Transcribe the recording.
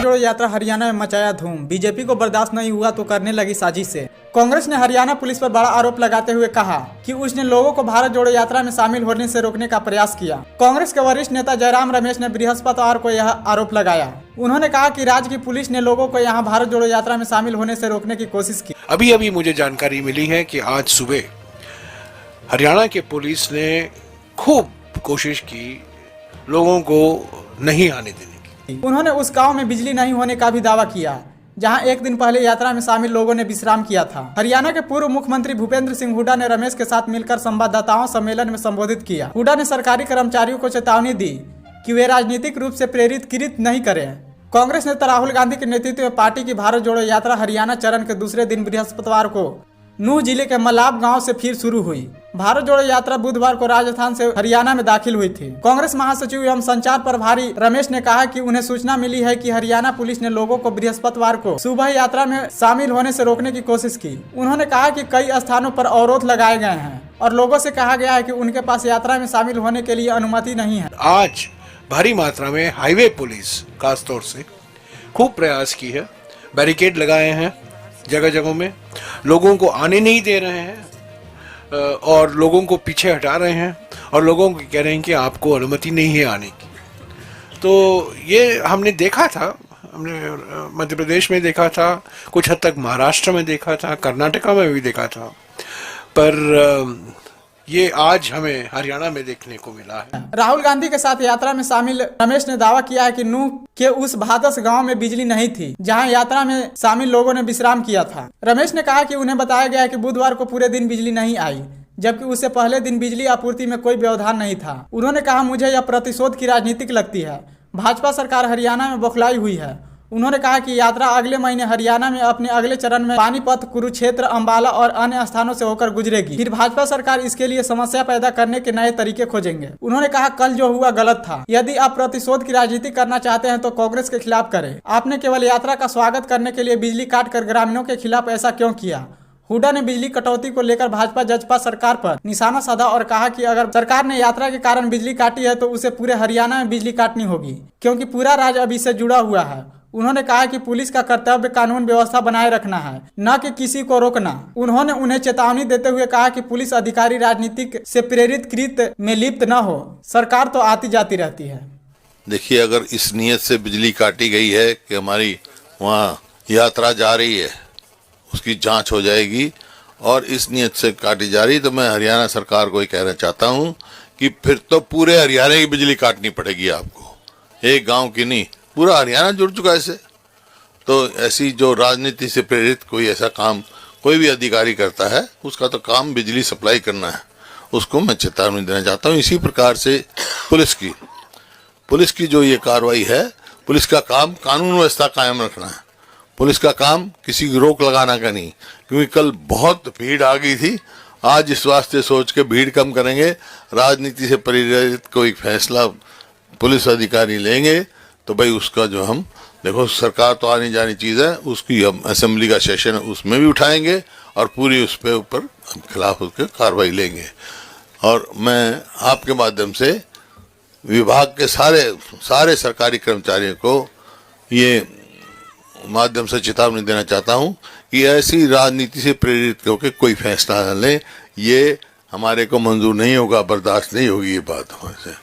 जोड़ो यात्रा हरियाणा में मचाया धूम। बीजेपी को बर्दाश्त नहीं हुआ तो करने लगी साजिशें। कांग्रेस ने हरियाणा पुलिस पर बड़ा आरोप लगाते हुए कहा कि उसने लोगों को भारत जोड़ो यात्रा में शामिल होने से रोकने का प्रयास किया। कांग्रेस के वरिष्ठ नेता जयराम रमेश ने बृहस्पतिवार को यह आरोप लगाया। उन्होंने कहा कि राज्य की पुलिस ने लोगों को यहां भारत जोड़ो यात्रा में शामिल होने से रोकने की कोशिश की। अभी मुझे जानकारी मिली है कि आज सुबह हरियाणा के पुलिस ने खूब कोशिश की लोगों को नहीं आने देने की। उन्होंने उस गांव में बिजली नहीं होने का भी दावा किया जहां एक दिन पहले यात्रा में शामिल लोगों ने विश्राम किया था। हरियाणा के पूर्व मुख्यमंत्री भूपेंद्र सिंह हुड्डा ने रमेश के साथ मिलकर संवाददाताओं सम्मेलन में संबोधित किया। हुड्डा ने सरकारी कर्मचारियों को चेतावनी दी कि वे राजनीतिक रूप से प्रेरित नहीं करें। कांग्रेस नेता राहुल गांधी के नेतृत्व में पार्टी की भारत जोड़ो यात्रा हरियाणा चरण के दूसरे दिन बृहस्पतिवार को नूह जिले के मलाब गांव से फिर शुरू हुई। भारत जोड़ो यात्रा बुधवार को राजस्थान से हरियाणा में दाखिल हुई थी। कांग्रेस महासचिव एवं संचार प्रभारी रमेश ने कहा कि उन्हें सूचना मिली है कि हरियाणा पुलिस ने लोगों को बृहस्पतिवार को सुबह यात्रा में शामिल होने से रोकने की कोशिश की। उन्होंने कहा कि कई स्थानों पर अवरोध लगाए गए हैं और लोगों से कहा गया है कि उनके पास यात्रा में शामिल होने के लिए अनुमति नहीं है। आज भारी मात्रा में हाईवे पुलिस खासतौर से खूब प्रयास की है, बैरिकेड लगाए हैं जगह जगहों में, लोगों को आने नहीं दे रहे हैं और लोगों को पीछे हटा रहे हैं और लोगों को कह रहे हैं कि आपको अनुमति नहीं है आने की। तो ये हमने देखा था, हमने मध्य प्रदेश में देखा था, कुछ हद तक महाराष्ट्र में देखा था, कर्नाटका में भी देखा था, पर ये आज हमें हरियाणा में देखने को मिला है। राहुल गांधी के साथ यात्रा में शामिल रमेश ने दावा किया है कि नूह के उस भादस गांव में बिजली नहीं थी जहां यात्रा में शामिल लोगों ने विश्राम किया था। रमेश ने कहा कि उन्हें बताया गया है कि बुधवार को पूरे दिन बिजली नहीं आई, जबकि उससे पहले दिन बिजली आपूर्ति में कोई व्यवधान नहीं था। उन्होंने कहा, मुझे यह प्रतिशोध की राजनीतिक लगती है। भाजपा सरकार हरियाणा में बौखलाई हुई है। उन्होंने कहा कि यात्रा अगले महीने हरियाणा में अपने अगले चरण में पानीपत, कुरुक्षेत्र, अंबाला और अन्य स्थानों से होकर गुजरेगी। फिर भाजपा सरकार इसके लिए समस्या पैदा करने के नए तरीके खोजेंगे। उन्होंने कहा, कल जो हुआ गलत था। यदि आप प्रतिशोध की राजनीति करना चाहते हैं तो कांग्रेस के खिलाफ करें। आपने केवल यात्रा का स्वागत करने के लिए बिजली काट कर ग्रामीणों के खिलाफ ऐसा क्यों किया? हुड्डा ने बिजली कटौती को लेकर भाजपा जजपा सरकार पर निशाना साधा और कहा कि अगर सरकार ने यात्रा के कारण बिजली काटी है तो उसे पूरे हरियाणा में बिजली काटनी होगी, क्योंकि पूरा राज्य अभी से जुड़ा हुआ है। उन्होंने कहा कि पुलिस का कर्तव्य कानून व्यवस्था बनाए रखना है, न कि किसी को रोकना। उन्होंने उन्हें चेतावनी देते हुए कहा कि पुलिस अधिकारी राजनीतिक से प्रेरित कृत्य में लिप्त न हो। सरकार तो आती जाती रहती है। देखिए, अगर इस नियत से बिजली काटी गई है कि हमारी वहाँ यात्रा जा रही है, उसकी जांच हो जाएगी, और इस नियत से काटी जा रही, तो मैं हरियाणा सरकार को ही कहना चाहता हूँ कि फिर तो पूरे हरियाणा की बिजली काटनी पड़ेगी आपको, एक गाँव की नहीं, पूरा हरियाणा जुड़ चुका है इससे। तो ऐसी जो राजनीति से प्रेरित कोई ऐसा काम कोई भी अधिकारी करता है, उसका तो काम बिजली सप्लाई करना है, उसको मैं चेतावनी देना चाहता हूँ। इसी प्रकार से पुलिस की जो ये कार्रवाई है, पुलिस का काम कानून व्यवस्था कायम रखना है। पुलिस का काम किसी की रोक लगाना का नहीं, क्योंकि कल बहुत भीड़ आ गई थी। आज इस वास्ते सोच के भीड़ कम करेंगे, राजनीति से प्रेरित कोई फैसला पुलिस अधिकारी लेंगे तो भाई उसका जो हम देखो, सरकार तो आनी जानी चीज़ है, उसकी हम असेंबली का सेशन है उसमें भी उठाएंगे और पूरी उस पे ऊपर हम खिलाफ उसके कार्रवाई लेंगे। और मैं आपके माध्यम से विभाग के सारे सरकारी कर्मचारियों को ये माध्यम से चेतावनी देना चाहता हूँ कि ऐसी राजनीति से प्रेरित होकर कोई फैसला न लें, ये हमारे को मंजूर नहीं होगा, बर्दाश्त नहीं होगी ये बात हमारे से।